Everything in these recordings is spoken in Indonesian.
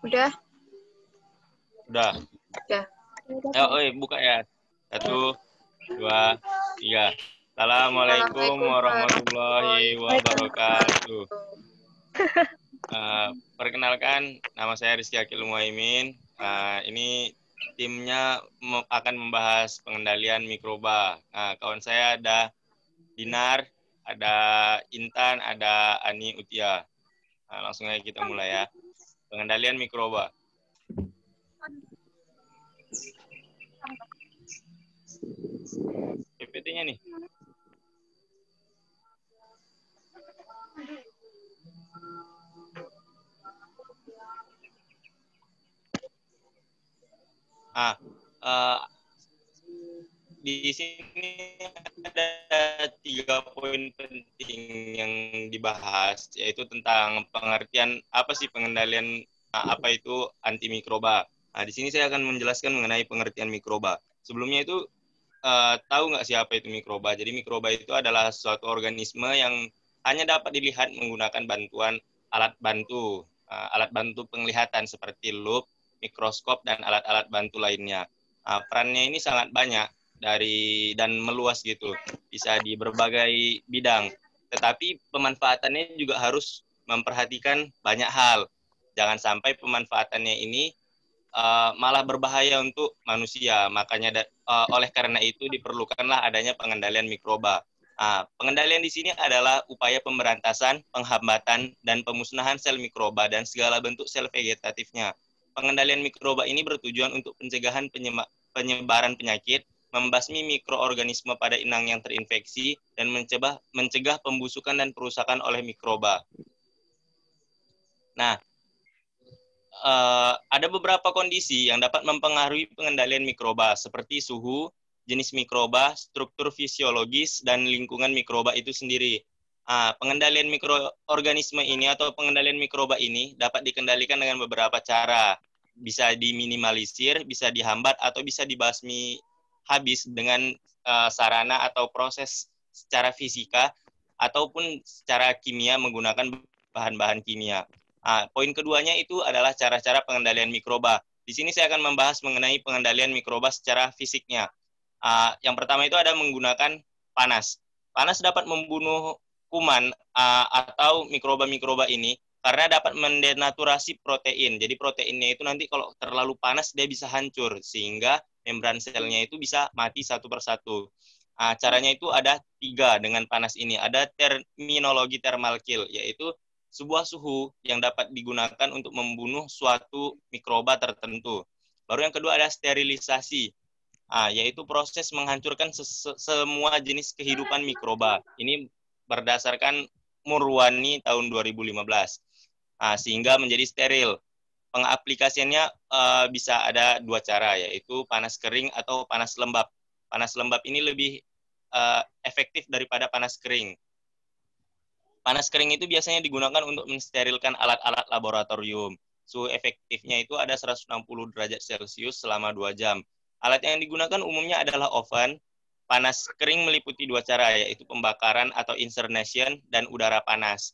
Udah? Udah. Udah. Buka ya. 1, 2, 3. Assalamualaikum warahmatullahi wabarakatuh. Perkenalkan, nama saya Rizky Akil Muhaimin. Ini timnya akan membahas pengendalian mikroba. Kawan saya ada Dinar, ada Intan, ada Ani Utia. Langsung aja kita mulai ya. Pengendalian mikroba. PPT-nya nih. Di sini ada 3 poin penting yang dibahas, yaitu tentang pengertian apa sih pengendalian, apa itu antimikroba. Di sini saya akan menjelaskan mengenai pengertian mikroba. Sebelumnya itu tahu nggak sih apa itu mikroba? Jadi mikroba itu adalah suatu organisme yang hanya dapat dilihat menggunakan bantuan alat bantu penglihatan seperti lup, mikroskop, dan alat-alat bantu lainnya. Perannya ini sangat banyak dan meluas gitu, bisa di berbagai bidang. Tetapi pemanfaatannya juga harus memperhatikan banyak hal. Jangan sampai pemanfaatannya ini malah berbahaya untuk manusia. Makanya oleh karena itu diperlukanlah adanya pengendalian mikroba. Pengendalian di sini adalah upaya pemberantasan, penghambatan, dan pemusnahan sel mikroba dan segala bentuk sel vegetatifnya. Pengendalian mikroba ini bertujuan untuk pencegahan penyebaran penyakit, membasmi mikroorganisme pada inang yang terinfeksi, dan mencegah pembusukan dan perusakan oleh mikroba. Nah, ada beberapa kondisi yang dapat mempengaruhi pengendalian mikroba, seperti suhu, jenis mikroba, struktur fisiologis, dan lingkungan mikroba itu sendiri. Pengendalian mikroorganisme ini atau pengendalian mikroba ini dapat dikendalikan dengan beberapa cara. Bisa diminimalisir, bisa dihambat, atau bisa dibasmi habis dengan sarana atau proses secara fisika ataupun secara kimia menggunakan bahan-bahan kimia. Poin keduanya itu adalah cara-cara pengendalian mikroba. Di sini saya akan membahas mengenai pengendalian mikroba secara fisiknya. Yang pertama itu ada menggunakan panas. Panas dapat membunuh kuman atau mikroba-mikroba ini karena dapat mendenaturasi protein. Jadi proteinnya itu nanti kalau terlalu panas dia bisa hancur sehingga membran selnya itu bisa mati satu persatu. Caranya itu ada 3 dengan panas ini. Ada terminologi thermal kill, yaitu sebuah suhu yang dapat digunakan untuk membunuh suatu mikroba tertentu. Baru yang kedua ada sterilisasi, yaitu proses menghancurkan semua jenis kehidupan mikroba. Ini berdasarkan Murwani tahun 2015, sehingga menjadi steril. Pengaplikasiannya bisa ada 2 cara, yaitu panas kering atau panas lembab. Panas lembab ini lebih efektif daripada panas kering. Panas kering itu biasanya digunakan untuk mensterilkan alat-alat laboratorium. Suhu efektifnya itu ada 160 derajat Celcius selama 2 jam. Alat yang digunakan umumnya adalah oven. Panas kering meliputi 2 cara, yaitu pembakaran atau incernation dan udara panas.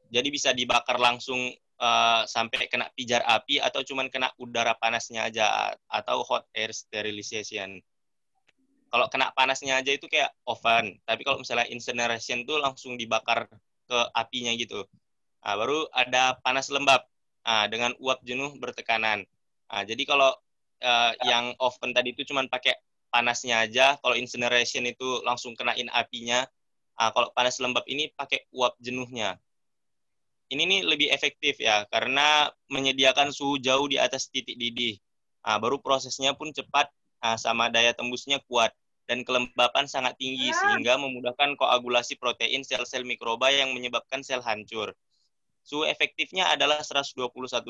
Jadi bisa dibakar langsung sampai kena pijar api atau cuman kena udara panasnya aja, atau hot air sterilization. Kalau kena panasnya aja itu kayak oven, tapi kalau misalnya incineration itu langsung dibakar ke apinya gitu. Baru ada panas lembab dengan uap jenuh bertekanan. Jadi kalau yang oven tadi itu cuma pakai panasnya aja, kalau incineration itu langsung kenain apinya. Kalau panas lembab ini pakai uap jenuhnya. Ini nih lebih efektif ya, karena menyediakan suhu jauh di atas titik didih. Baru prosesnya pun cepat, sama daya tembusnya kuat. Dan kelembapan sangat tinggi sehingga memudahkan koagulasi protein sel-sel mikroba yang menyebabkan sel hancur. Suhu efektifnya adalah 121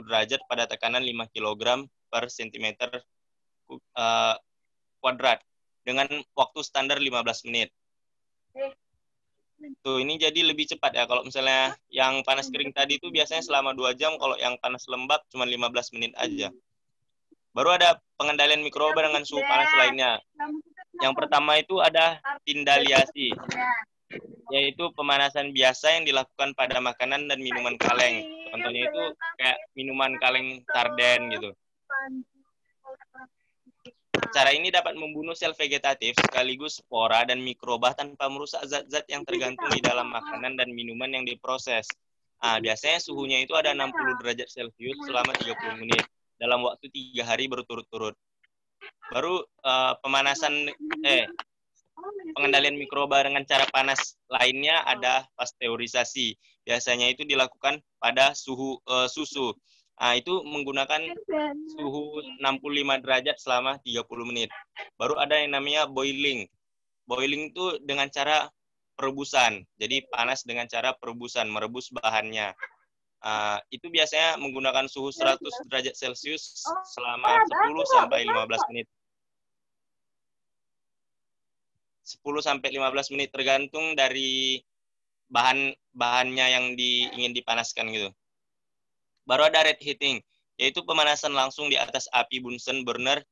derajat pada tekanan 5 kg per cm kuadrat dengan waktu standar 15 menit. Tuh, ini jadi lebih cepat ya. Kalau misalnya yang panas kering tadi itu biasanya selama 2 jam, kalau yang panas lembab cuma 15 menit aja. Baru ada pengendalian mikroba dengan suhu panas lainnya. Yang pertama itu ada tindaliasi, yaitu pemanasan biasa yang dilakukan pada makanan dan minuman kaleng. Contohnya itu kayak minuman kaleng sarden gitu. Cara ini dapat membunuh sel vegetatif sekaligus spora dan mikroba tanpa merusak zat-zat yang tergantung di dalam makanan dan minuman yang diproses. Biasanya suhunya itu ada 60 derajat Celcius selama 30 menit dalam waktu 3 hari berturut-turut. Baru pengendalian mikroba dengan cara panas lainnya ada pasteurisasi. Biasanya itu dilakukan pada susu. Itu menggunakan suhu 65 derajat selama 30 menit. Baru ada yang namanya boiling. Boiling itu dengan cara perebusan. Jadi panas dengan cara perebusan, merebus bahannya. Itu biasanya menggunakan suhu 100 derajat Celcius selama 10 sampai 15 menit. 10 sampai 15 menit tergantung dari bahannya yang ingin dipanaskan gitu. Baru ada red heating, yaitu pemanasan langsung di atas api Bunsen burner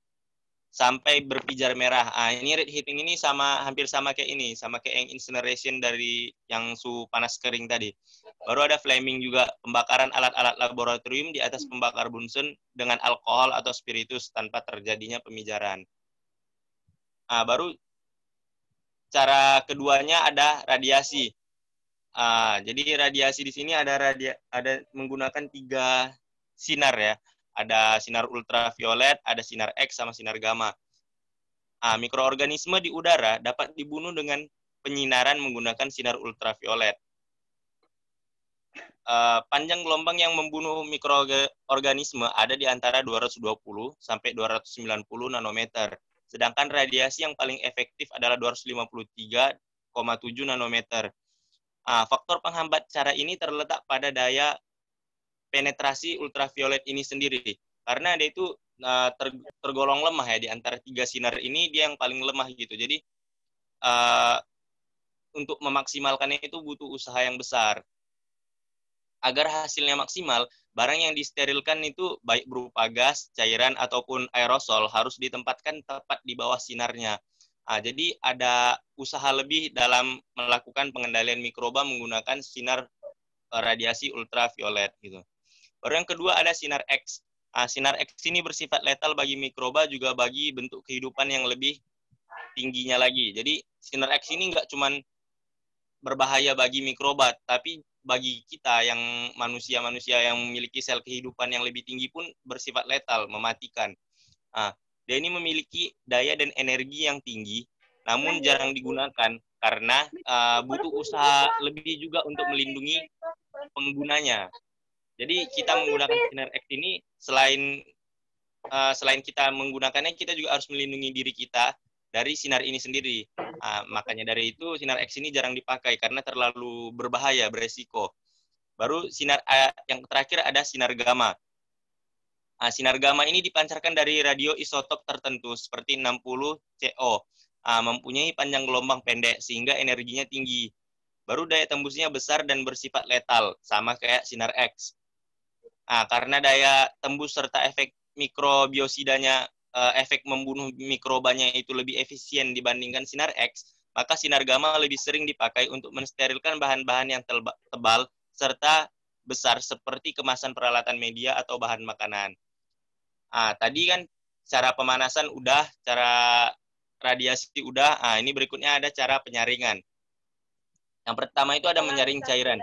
sampai berpijar merah. Ini red heating ini hampir sama kayak yang incineration dari yang suhu panas kering tadi. Baru ada flaming juga, pembakaran alat-alat laboratorium di atas pembakar Bunsen dengan alkohol atau spiritus tanpa terjadinya pemijaran. Baru cara keduanya ada radiasi. Jadi radiasi di sini ada menggunakan 3 sinar ya. Ada sinar ultraviolet, ada sinar X, sama sinar gamma. Mikroorganisme di udara dapat dibunuh dengan penyinaran menggunakan sinar ultraviolet. Panjang gelombang yang membunuh mikroorganisme ada di antara 220 sampai 290 nanometer. Sedangkan radiasi yang paling efektif adalah 253,7 nanometer. Faktor penghambat cara ini terletak pada daya penetrasi ultraviolet ini sendiri. Karena dia itu tergolong lemah ya, di antara 3 sinar ini dia yang paling lemah gitu. Jadi untuk memaksimalkannya itu butuh usaha yang besar. Agar hasilnya maksimal, barang yang disterilkan itu baik berupa gas, cairan, ataupun aerosol harus ditempatkan tepat di bawah sinarnya. Jadi ada usaha lebih dalam melakukan pengendalian mikroba menggunakan sinar radiasi ultraviolet gitu. Baru yang kedua ada sinar X. Sinar X ini bersifat letal bagi mikroba juga bagi bentuk kehidupan yang lebih tingginya lagi. Jadi sinar X ini nggak cuma berbahaya bagi mikroba, tapi bagi kita yang manusia-manusia yang memiliki sel kehidupan yang lebih tinggi pun bersifat letal, mematikan. Dia ini memiliki daya dan energi yang tinggi, namun jarang digunakan karena butuh usaha lebih juga untuk melindungi penggunanya. Jadi kita menggunakan sinar X ini selain kita menggunakannya, kita juga harus melindungi diri kita dari sinar ini sendiri. Makanya dari itu sinar X ini jarang dipakai karena terlalu berbahaya, beresiko. Baru yang terakhir ada sinar gamma. Sinar gamma ini dipancarkan dari radio isotop tertentu seperti 60 CO. Mempunyai panjang gelombang pendek sehingga energinya tinggi. Baru daya tembusnya besar dan bersifat letal, sama kayak sinar X. Karena daya tembus serta efek mikrobiosidanya, efek membunuh mikrobanya itu lebih efisien dibandingkan sinar X, maka sinar gamma lebih sering dipakai untuk mensterilkan bahan-bahan yang tebal serta besar seperti kemasan peralatan media atau bahan makanan. Tadi kan cara pemanasan udah, cara radiasi udah. Ini berikutnya ada cara penyaringan. Yang pertama itu ada menyaring cairan.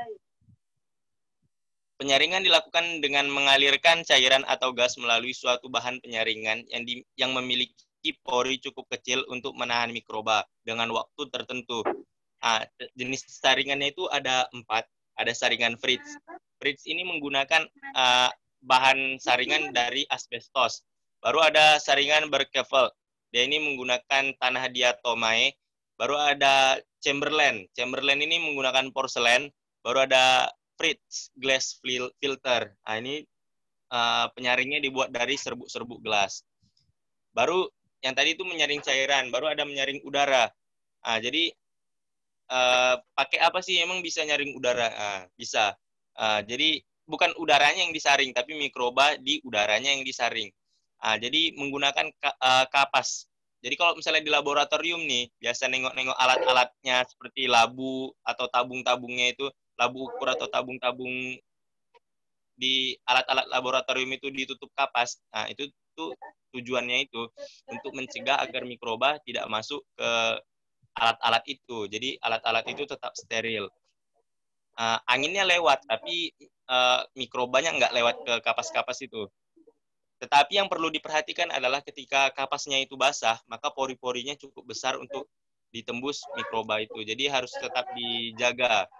Penyaringan dilakukan dengan mengalirkan cairan atau gas melalui suatu bahan penyaringan yang memiliki pori cukup kecil untuk menahan mikroba dengan waktu tertentu. Jenis saringannya itu ada 4. Ada saringan Fritz. Fritz ini menggunakan bahan saringan dari asbestos. Baru ada saringan Berkevel. Dia ini menggunakan tanah diatomai. Baru ada Chamberlain. Chamberlain ini menggunakan porselen. Baru ada Fritz glass filter. Ini penyaringnya dibuat dari serbuk-serbuk gelas. Baru yang tadi itu menyaring cairan. Baru ada menyaring udara. Jadi pakai apa sih emang bisa nyaring udara? Bisa. Jadi bukan udaranya yang disaring, tapi mikroba di udaranya yang disaring. Jadi menggunakan kapas. Jadi kalau misalnya di laboratorium nih, biasa nengok-nengok alat-alatnya seperti labu atau tabung-tabungnya itu, labu ukur atau tabung-tabung di alat-alat laboratorium itu ditutup kapas. Nah, itu tuh tujuannya itu untuk mencegah agar mikroba tidak masuk ke alat-alat itu. Jadi alat-alat itu tetap steril. Anginnya lewat, tapi mikrobanya nggak lewat ke kapas-kapas itu. Tetapi yang perlu diperhatikan adalah ketika kapasnya itu basah, maka pori-porinya cukup besar untuk ditembus mikroba itu. Jadi harus tetap dijaga.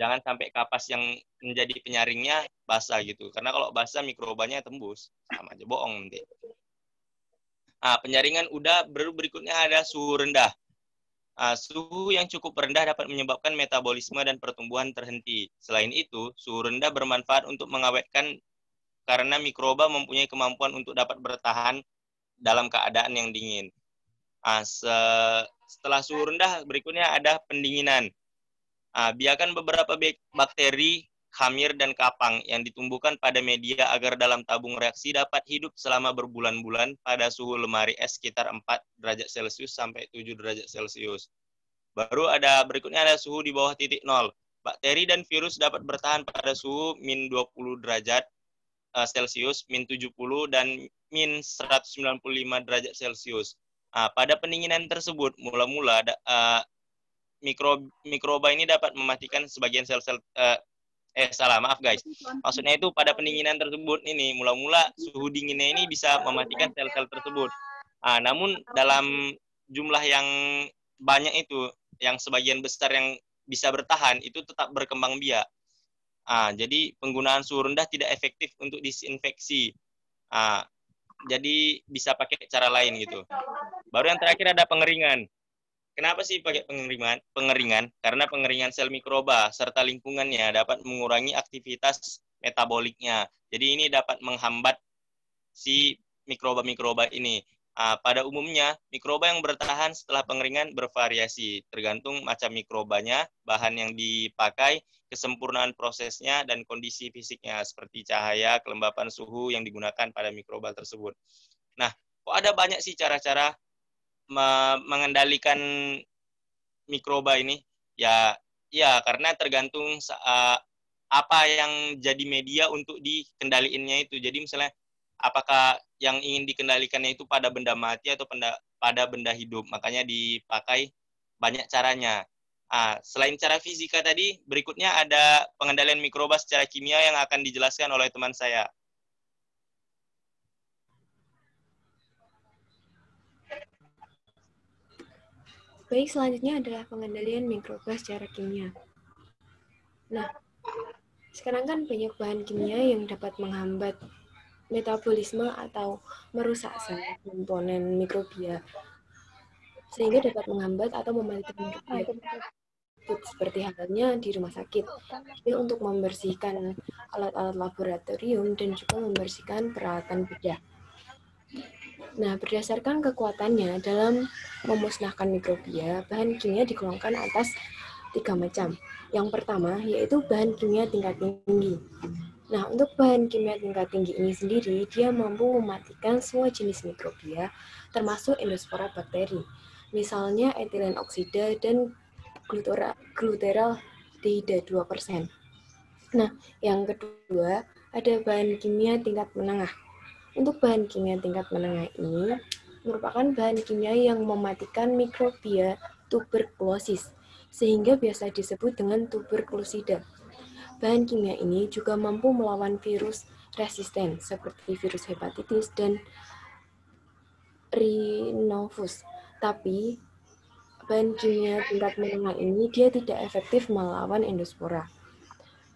Jangan sampai kapas yang menjadi penyaringnya basah gitu. Karena kalau basah mikrobanya tembus. Sama aja bohong nanti. Penyaringan udah berikutnya ada suhu rendah. Suhu yang cukup rendah dapat menyebabkan metabolisme dan pertumbuhan terhenti. Selain itu, suhu rendah bermanfaat untuk mengawetkan karena mikroba mempunyai kemampuan untuk dapat bertahan dalam keadaan yang dingin. Setelah suhu rendah, berikutnya ada pendinginan. Biarkan beberapa bakteri, khamir, dan kapang yang ditumbuhkan pada media agar dalam tabung reaksi dapat hidup selama berbulan-bulan pada suhu lemari es sekitar 4 derajat Celcius sampai 7 derajat Celcius. Berikutnya ada suhu di bawah titik 0. Bakteri dan virus dapat bertahan pada suhu min 20 derajat Celcius, min 70, dan min 195 derajat Celcius. Pada pendinginan tersebut, mula-mula mikroba ini dapat mematikan sebagian sel-sel maaf guys. Maksudnya itu pada pendinginan tersebut ini mula-mula suhu dinginnya ini bisa mematikan sel-sel tersebut. Namun dalam jumlah yang banyak itu, yang sebagian besar yang bisa bertahan itu tetap berkembang biak. Jadi penggunaan suhu rendah tidak efektif untuk disinfeksi. Jadi bisa pakai cara lain gitu. Baru yang terakhir ada pengeringan. Kenapa sih pakai pengeringan? Karena pengeringan sel mikroba serta lingkungannya dapat mengurangi aktivitas metaboliknya. Jadi ini dapat menghambat si mikroba-mikroba ini. Pada umumnya, mikroba yang bertahan setelah pengeringan bervariasi, tergantung macam mikrobanya, bahan yang dipakai, kesempurnaan prosesnya, dan kondisi fisiknya, seperti cahaya, kelembapan suhu yang digunakan pada mikroba tersebut. Nah, kok ada banyak sih cara-cara mengendalikan mikroba ini? Ya, karena tergantung apa yang jadi media untuk dikendaliinnya itu. Jadi misalnya, apakah yang ingin dikendalikannya itu pada benda mati atau pada benda hidup. Makanya dipakai banyak caranya. Selain cara fisika tadi, berikutnya ada pengendalian mikroba secara kimia yang akan dijelaskan oleh teman saya. Baik, selanjutnya adalah pengendalian mikroba secara kimia. Nah, sekarang kan banyak bahan kimia yang dapat menghambat metabolisme atau merusak sel komponen mikrobia, sehingga dapat menghambat atau mematikan mikrobia seperti halnya di rumah sakit. Jadi untuk membersihkan alat-alat laboratorium dan juga membersihkan peralatan bedah. Nah, berdasarkan kekuatannya dalam memusnahkan mikrobia, bahan kimia digolongkan atas 3 macam. Yang pertama yaitu bahan kimia tingkat tinggi. Nah, untuk bahan kimia tingkat tinggi ini sendiri, dia mampu mematikan semua jenis mikrobia, termasuk endospora bakteri. Misalnya etilen oksida dan glutaraldehyde 2%. Nah, yang kedua, ada bahan kimia tingkat menengah. Untuk bahan kimia tingkat menengah ini merupakan bahan kimia yang mematikan mikrobia tuberkulosis, sehingga biasa disebut dengan tuberkulosida. Bahan kimia ini juga mampu melawan virus resisten seperti virus hepatitis dan rhinovirus. Tapi bahan kimia tingkat menengah ini dia tidak efektif melawan endospora.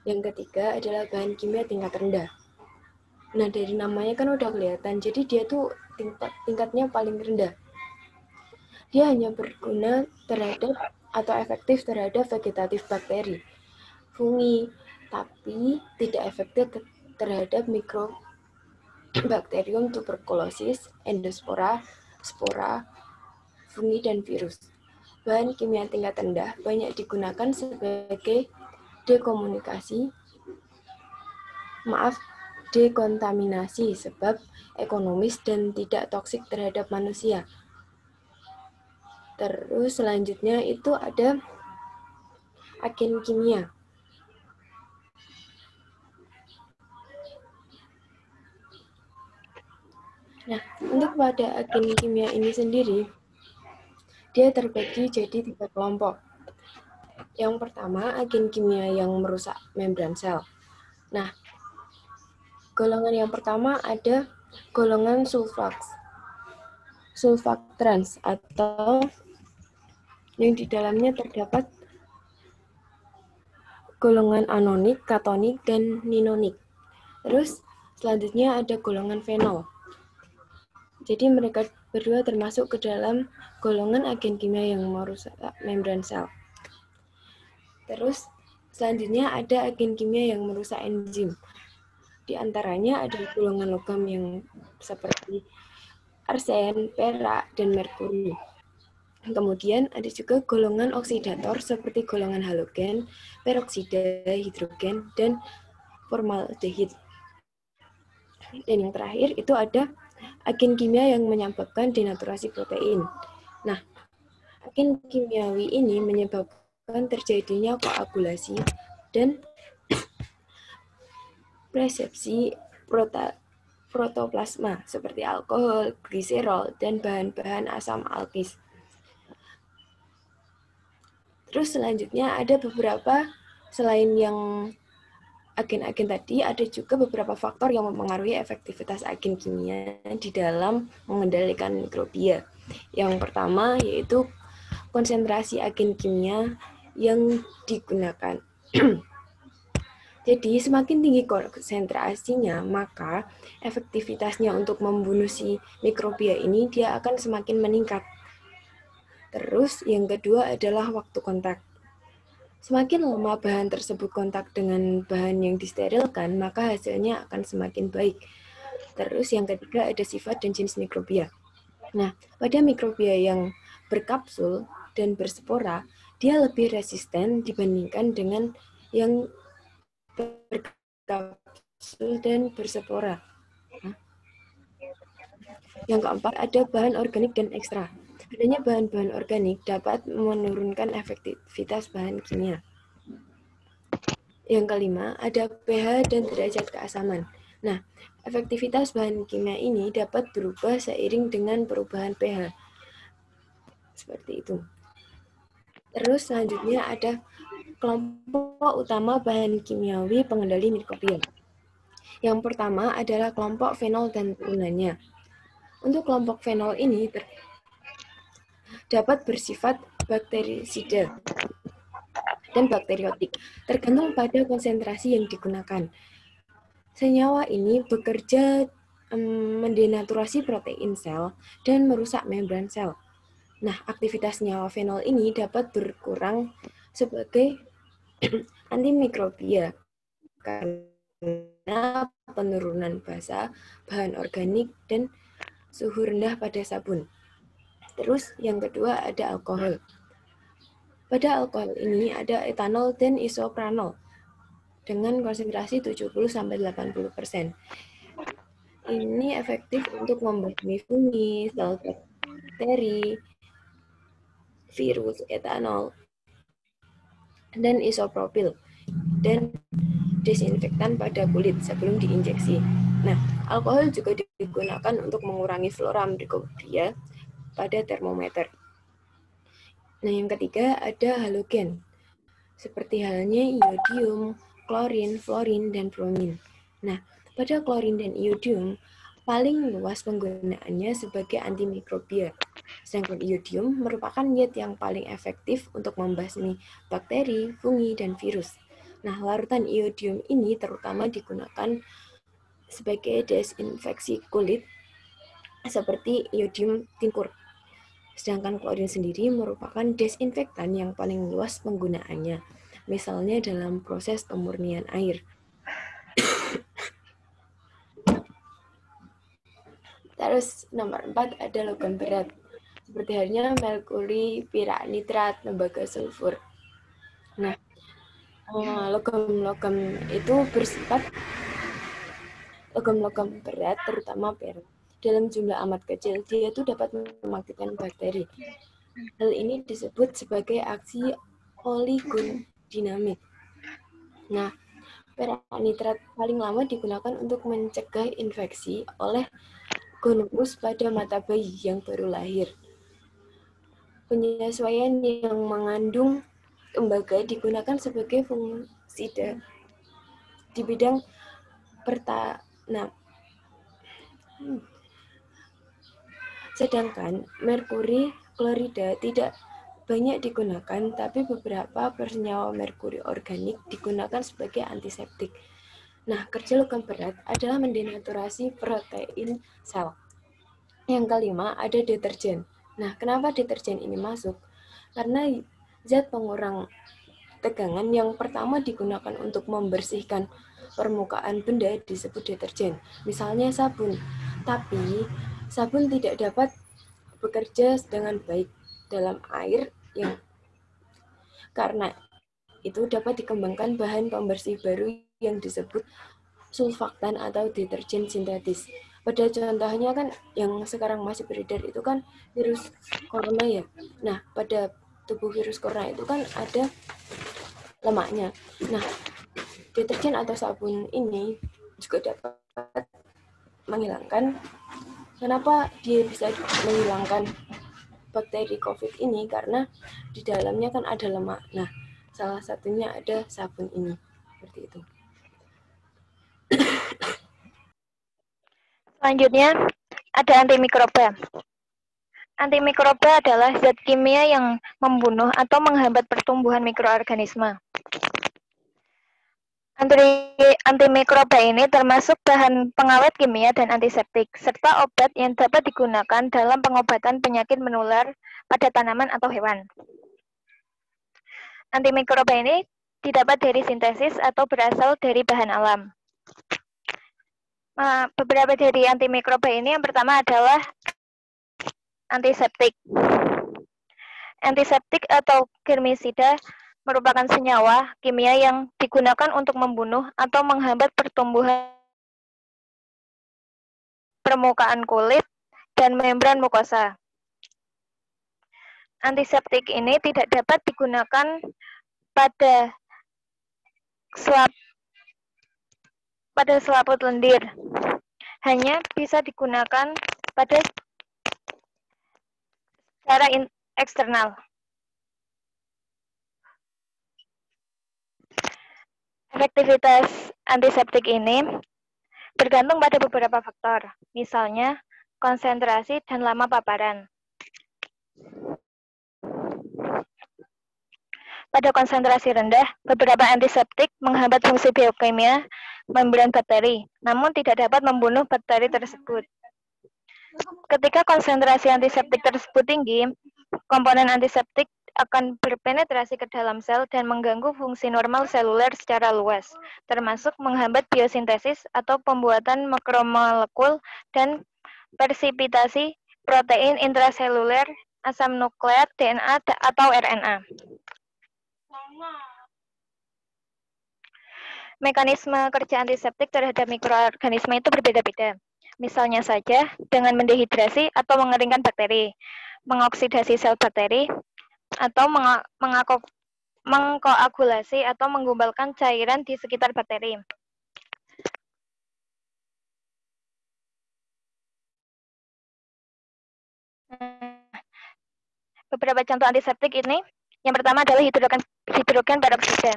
Yang ketiga adalah bahan kimia tingkat rendah. Nah, dari namanya kan udah kelihatan, jadi dia tuh tingkatnya paling rendah. Dia hanya berguna terhadap atau efektif terhadap vegetatif bakteri, fungi, tapi tidak efektif terhadap mikrobakterium tuberkulosis, endospora, spora, fungi, dan virus. Bahan kimia tingkat rendah banyak digunakan sebagai dekontaminasi sebab ekonomis dan tidak toksik terhadap manusia. Terus selanjutnya itu ada agen kimia. Untuk pada agen kimia ini sendiri, dia terbagi jadi 3 kelompok. Yang pertama, agen kimia yang merusak membran sel. Nah, golongan yang pertama ada golongan sulfaktrans atau yang di dalamnya terdapat golongan anonik, katonik, dan ninonik. Terus selanjutnya ada golongan fenol. Jadi mereka berdua termasuk ke dalam golongan agen kimia yang merusak membran sel. Terus selanjutnya ada agen kimia yang merusak enzim. Di antaranya ada golongan logam yang seperti arsen, perak, dan merkuri. Kemudian ada juga golongan oksidator seperti golongan halogen, peroksida hidrogen, dan formaldehid. Dan yang terakhir itu ada agen kimia yang menyebabkan denaturasi protein. Nah, agen kimiawi ini menyebabkan terjadinya koagulasi dan presepsi protoplasma seperti alkohol, gliserol, dan bahan-bahan asam alkis. Terus selanjutnya ada beberapa, selain yang agen-agen tadi, ada juga beberapa faktor yang mempengaruhi efektivitas agen kimia di dalam mengendalikan mikrobia. Yang pertama yaitu konsentrasi agen kimia yang digunakan. Jadi semakin tinggi konsentrasinya, maka efektivitasnya untuk membunuh si mikrobia ini dia akan semakin meningkat. Terus yang kedua adalah waktu kontak. Semakin lama bahan tersebut kontak dengan bahan yang disterilkan, maka hasilnya akan semakin baik. Terus yang ketiga ada sifat dan jenis mikrobia. Nah, pada mikrobia yang berkapsul dan berspora, dia lebih resisten dibandingkan dengan yang berkapsul dan berspora. Yang keempat ada bahan organik dan ekstra. Adanya bahan-bahan organik dapat menurunkan efektivitas bahan kimia. Yang kelima, ada pH dan derajat keasaman. Nah, efektivitas bahan kimia ini dapat berubah seiring dengan perubahan pH. Seperti itu. Terus selanjutnya ada kelompok utama bahan kimiawi pengendali mikrobia. Yang pertama adalah kelompok fenol dan turunannya. Untuk kelompok fenol ini dapat bersifat bakterisida dan bakteriotik, tergantung pada konsentrasi yang digunakan. Senyawa ini bekerja mendenaturasi protein sel dan merusak membran sel. Nah, aktivitas senyawa fenol ini dapat berkurang sebagai antimikrobia karena penurunan basa, bahan organik, dan suhu rendah pada sabun. Terus yang kedua ada alkohol. Pada alkohol ini ada etanol dan isopranol dengan konsentrasi 70-80%. Ini efektif untuk membasmi fungi, sel bakteri, virus, etanol, dan isopropil, dan desinfektan pada kulit sebelum diinjeksi. Nah, alkohol juga digunakan untuk mengurangi flora mikrobia pada termometer. Nah, yang ketiga ada halogen, seperti halnya iodium, klorin, fluorin, dan bromin. Nah, pada klorin dan iodium, paling luas penggunaannya sebagai antimikrobia. Sedangkan iodium merupakan zat yang paling efektif untuk membasmi bakteri, fungi, dan virus. Nah, larutan iodium ini terutama digunakan sebagai desinfeksi kulit seperti iodium tinkur. Sedangkan klorin sendiri merupakan desinfektan yang paling luas penggunaannya, misalnya dalam proses pemurnian air. Terus nomor 4 ada logam berat, seperti halnya merkuri, pirak nitrat, tembaga sulfur. Nah, logam-logam itu bersifat logam-logam berat, terutama perak. Dalam jumlah amat kecil, dia itu dapat mematikan bakteri. Hal ini disebut sebagai aksi oligodinamik. Nah, perak nitrat paling lama digunakan untuk mencegah infeksi oleh gonopus pada mata bayi yang baru lahir. Penyesuaian yang mengandung tembaga digunakan sebagai fungisida di bidang sedangkan merkuri klorida tidak banyak digunakan, tapi beberapa senyawa merkuri organik digunakan sebagai antiseptik. Nah, kerja logam berat adalah mendenaturasi protein sel. Yang kelima, ada deterjen. Nah, kenapa deterjen ini masuk? Karena zat pengurang tegangan yang pertama digunakan untuk membersihkan permukaan benda disebut deterjen. Misalnya sabun. Tapi sabun tidak dapat bekerja dengan baik dalam air yang karena itu dapat dikembangkan bahan pembersih baru yang disebut sulfaktan atau deterjen sintetis. Pada contohnya kan yang sekarang masih beredar itu kan virus corona ya. Nah, pada tubuh virus corona itu kan ada lemaknya. Nah, deterjen atau sabun ini juga dapat menghilangkan. Kenapa dia bisa menghilangkan bakteri COVID ini? Karena di dalamnya kan ada lemak. Nah, salah satunya ada sabun ini. Seperti itu. Selanjutnya, ada antimikroba. Antimikroba adalah zat kimia yang membunuh atau menghambat pertumbuhan mikroorganisme. Antimikroba ini termasuk bahan pengawet kimia dan antiseptik, serta obat yang dapat digunakan dalam pengobatan penyakit menular pada tanaman atau hewan. Antimikroba ini didapat dari sintesis atau berasal dari bahan alam. Beberapa dari antimikroba ini yang pertama adalah antiseptik. Antiseptik atau germisida merupakan senyawa kimia yang digunakan untuk membunuh atau menghambat pertumbuhan permukaan kulit dan membran mukosa. Antiseptik ini tidak dapat digunakan pada selaput lendir, hanya bisa digunakan pada secara eksternal. Efektivitas antiseptik ini bergantung pada beberapa faktor, misalnya konsentrasi dan lama paparan. Pada konsentrasi rendah, beberapa antiseptik menghambat fungsi biokimia membran bakteri, namun tidak dapat membunuh bakteri tersebut. Ketika konsentrasi antiseptik tersebut tinggi, komponen antiseptik akan berpenetrasi ke dalam sel dan mengganggu fungsi normal seluler secara luas, termasuk menghambat biosintesis atau pembuatan makromolekul dan persipitasi protein intraseluler, asam nukleat, DNA, atau RNA. Mekanisme kerja antiseptik terhadap mikroorganisme itu berbeda-beda. Misalnya saja dengan mendehidrasi atau mengeringkan bakteri, mengoksidasi sel bakteri, atau mengkoagulasi atau menggumpalkan cairan di sekitar bakteri. Beberapa contoh antiseptik ini, yang pertama adalah hidrogen peroksida.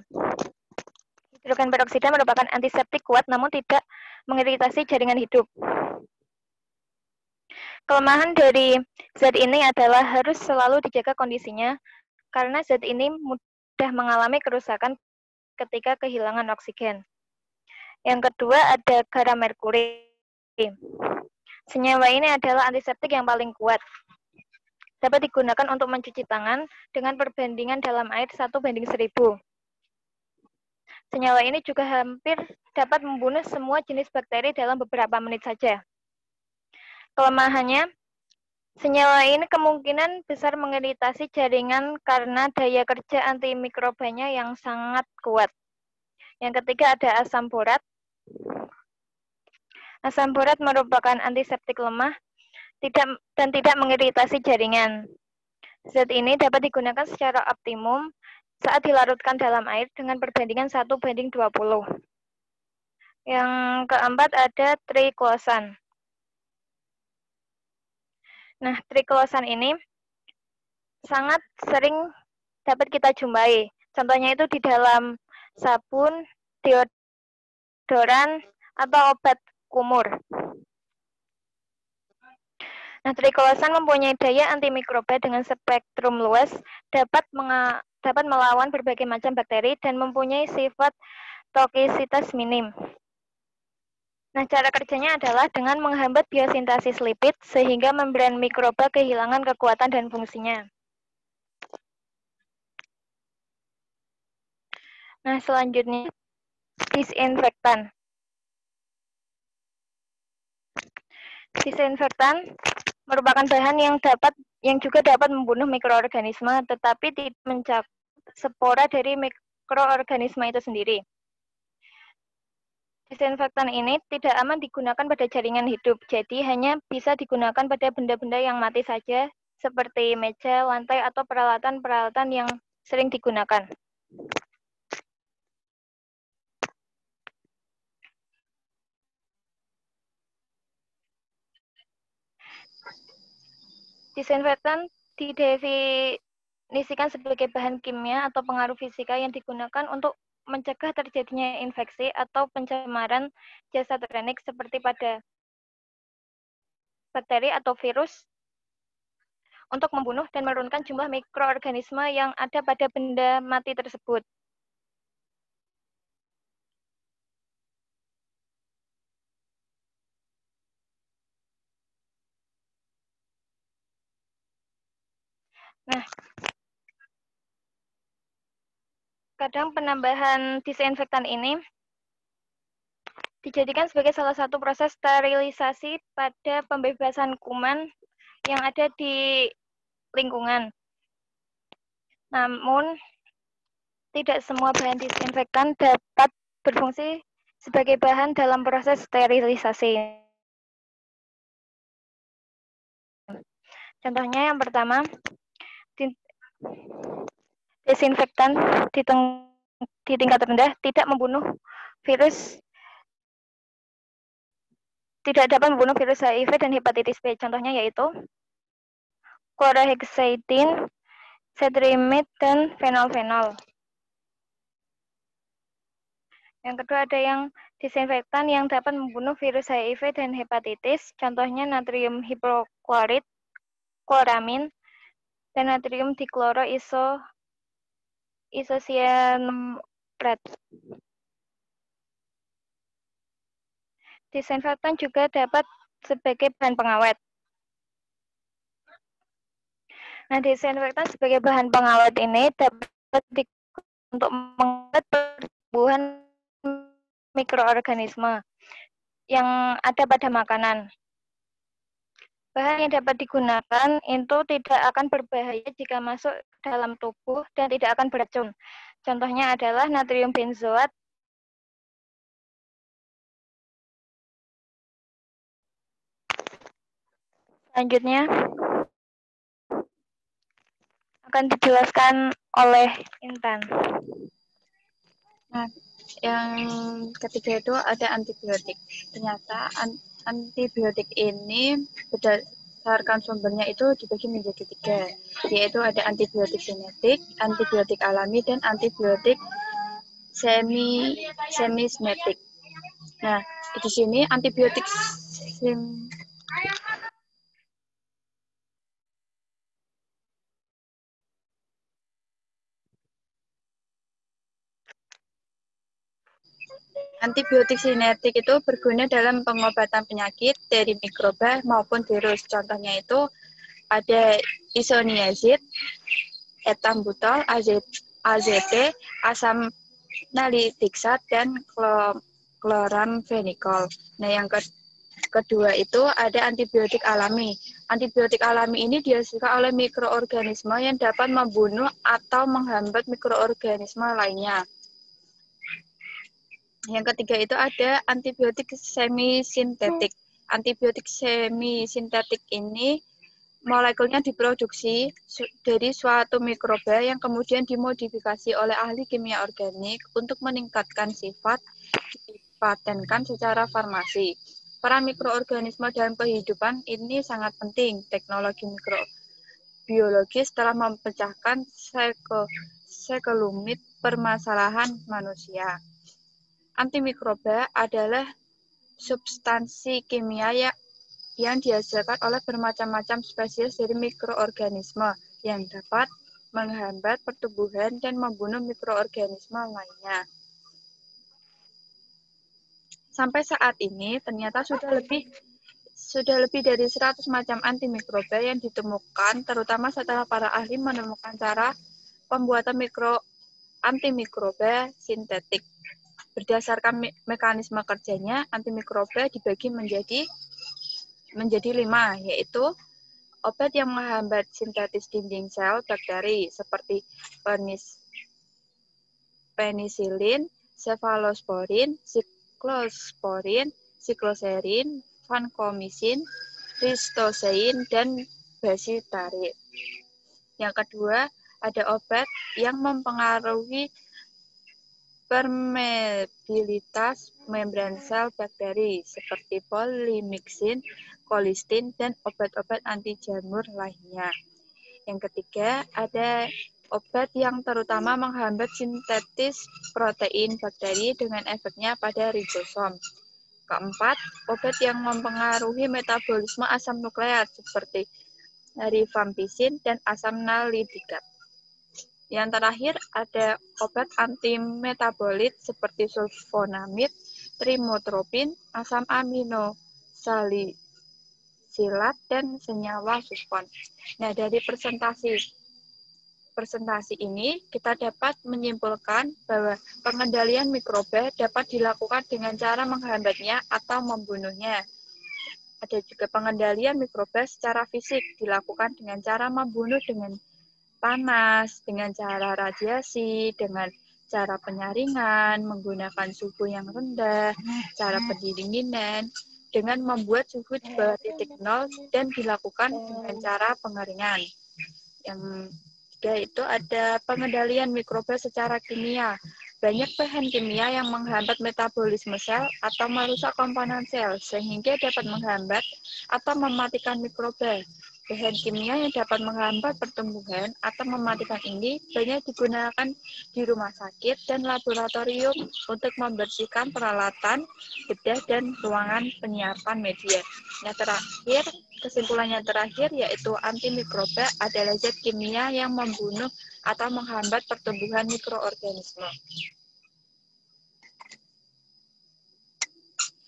Hidrogen peroksida merupakan antiseptik kuat namun tidak mengiritasi jaringan hidup. Kelemahan dari zat ini adalah harus selalu dijaga kondisinya karena zat ini mudah mengalami kerusakan ketika kehilangan oksigen. Yang kedua ada garam merkuri. Senyawa ini adalah antiseptik yang paling kuat. Dapat digunakan untuk mencuci tangan dengan perbandingan dalam air 1:1000. Senyawa ini juga hampir dapat membunuh semua jenis bakteri dalam beberapa menit saja. Kelemahannya, senyawa ini kemungkinan besar mengiritasi jaringan karena daya kerja antimikrobanya yang sangat kuat. Yang ketiga ada asam borat. Asam borat merupakan antiseptik lemah dan tidak mengiritasi jaringan. Zat ini dapat digunakan secara optimum saat dilarutkan dalam air dengan perbandingan 1:20. Yang keempat ada triklosan. Nah, triklosan ini sangat sering dapat kita jumpai. Contohnya itu di dalam sabun, deodoran, atau obat kumur. Nah, triklosan mempunyai daya antimikroba dengan spektrum luas, dapat melawan berbagai macam bakteri, dan mempunyai sifat tokisitas minim. Nah, cara kerjanya adalah dengan menghambat biosintesis lipid sehingga membran mikroba kehilangan kekuatan dan fungsinya. Nah, selanjutnya disinfektan. Disinfektan merupakan bahan yang juga dapat membunuh mikroorganisme, tetapi tidak mencakup spora dari mikroorganisme itu sendiri. Disinfektan ini tidak aman digunakan pada jaringan hidup, jadi hanya bisa digunakan pada benda-benda yang mati saja, seperti meja, lantai, atau peralatan-peralatan yang sering digunakan. Disinfektan didefinisikan sebagai bahan kimia atau pengaruh fisika yang digunakan untuk mencegah terjadinya infeksi atau pencemaran jasa organik seperti pada bakteri atau virus untuk membunuh dan menurunkan jumlah mikroorganisme yang ada pada benda mati tersebut. Nah, kadang penambahan disinfektan ini dijadikan sebagai salah satu proses sterilisasi pada pembebasan kuman yang ada di lingkungan. Namun, tidak semua bahan disinfektan dapat berfungsi sebagai bahan dalam proses sterilisasi. Contohnya yang pertama, desinfektan di tingkat rendah tidak dapat membunuh virus HIV dan hepatitis B. Contohnya yaitu chlorhexidine, cetrimide, dan fenol-fenol. Yang kedua ada yang disinfektan yang dapat membunuh virus HIV dan hepatitis. Contohnya natrium hipoklorit, kloramin, dan natrium isocyanurate. Disinfektan juga dapat sebagai bahan pengawet. Nah, disinfektan sebagai bahan pengawet ini dapat untuk mengawet pertumbuhan mikroorganisme yang ada pada makanan. Bahan yang dapat digunakan itu tidak akan berbahaya jika masuk dalam tubuh dan tidak akan beracun. Contohnya adalah natrium benzoat, selanjutnya akan dijelaskan oleh Intan. Nah, yang ketiga itu ada antibiotik. Ternyata antibiotik ini berdasarkan sumbernya itu dibagi menjadi 3, yaitu ada antibiotik genetik, antibiotik alami, dan antibiotik semismetik. Nah, di sini antibiotik Antibiotik sinetik itu berguna dalam pengobatan penyakit dari mikroba maupun virus. Contohnya itu ada isoniazid, etambutol, AZT, asam nalidiksat, dan chloramphenicol. Nah, yang kedua itu ada antibiotik alami. Antibiotik alami ini dihasilkan oleh mikroorganisme yang dapat membunuh atau menghambat mikroorganisme lainnya. Yang ketiga itu ada antibiotik semisintetik. Antibiotik semisintetik ini molekulnya diproduksi dari suatu mikroba yang kemudian dimodifikasi oleh ahli kimia organik untuk meningkatkan sifat, dipatenkan secara farmasi. Peran mikroorganisme dalam kehidupan ini sangat penting. Teknologi mikrobiologis telah memecahkan sekelumit permasalahan manusia. Antimikroba adalah substansi kimia yang dihasilkan oleh bermacam-macam spesies dari mikroorganisme yang dapat menghambat pertumbuhan dan membunuh mikroorganisme lainnya. Sampai saat ini, ternyata sudah lebih dari 100 macam antimikroba yang ditemukan, terutama setelah para ahli menemukan cara pembuatan antimikroba sintetik. Berdasarkan mekanisme kerjanya, antimikroba dibagi menjadi 5, yaitu obat yang menghambat sintetis dinding sel bakteri seperti penisilin, cefalosporin, siklosporin, sikloserin, vancomycin, ristosein, dan basitarin. Yang kedua, ada obat yang mempengaruhi permeabilitas membran sel bakteri seperti polymyxin, colistin, dan obat-obat anti jamur lainnya. Yang ketiga, ada obat yang terutama menghambat sintetis protein bakteri dengan efeknya pada ribosom. Keempat, obat yang mempengaruhi metabolisme asam nukleat seperti rifampicin dan asam nalidikat. Yang terakhir, ada obat antimetabolit seperti sulfonamid, trimotropin, asam amino salisilat, dan senyawa suspon. Nah, dari presentasi ini kita dapat menyimpulkan bahwa pengendalian mikroba dapat dilakukan dengan cara menghambatnya atau membunuhnya. Ada juga pengendalian mikroba secara fisik dilakukan dengan cara membunuh dengan panas, dengan cara radiasi, dengan cara penyaringan, menggunakan suhu yang rendah, cara pendinginan, dengan membuat suhu di bawah titik 0 dan dilakukan dengan cara pengeringan. Yang ketiga itu ada pengendalian mikroba secara kimia. Banyak bahan kimia yang menghambat metabolisme sel atau merusak komponen sel, sehingga dapat menghambat atau mematikan mikroba. Bahan kimia yang dapat menghambat pertumbuhan atau mematikan ini banyak digunakan di rumah sakit dan laboratorium untuk membersihkan peralatan, bedah, dan ruangan penyiapan media. Nah, kesimpulannya terakhir yaitu antimikroba adalah zat kimia yang membunuh atau menghambat pertumbuhan mikroorganisme.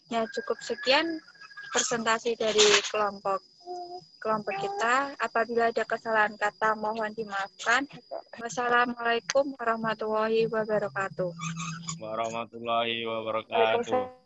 Ya, cukup sekian presentasi dari kelompok kita. Apabila ada kesalahan kata mohon dimaafkan. Wassalamualaikum warahmatullahi wabarakatuh. Warahmatullahi wabarakatuh.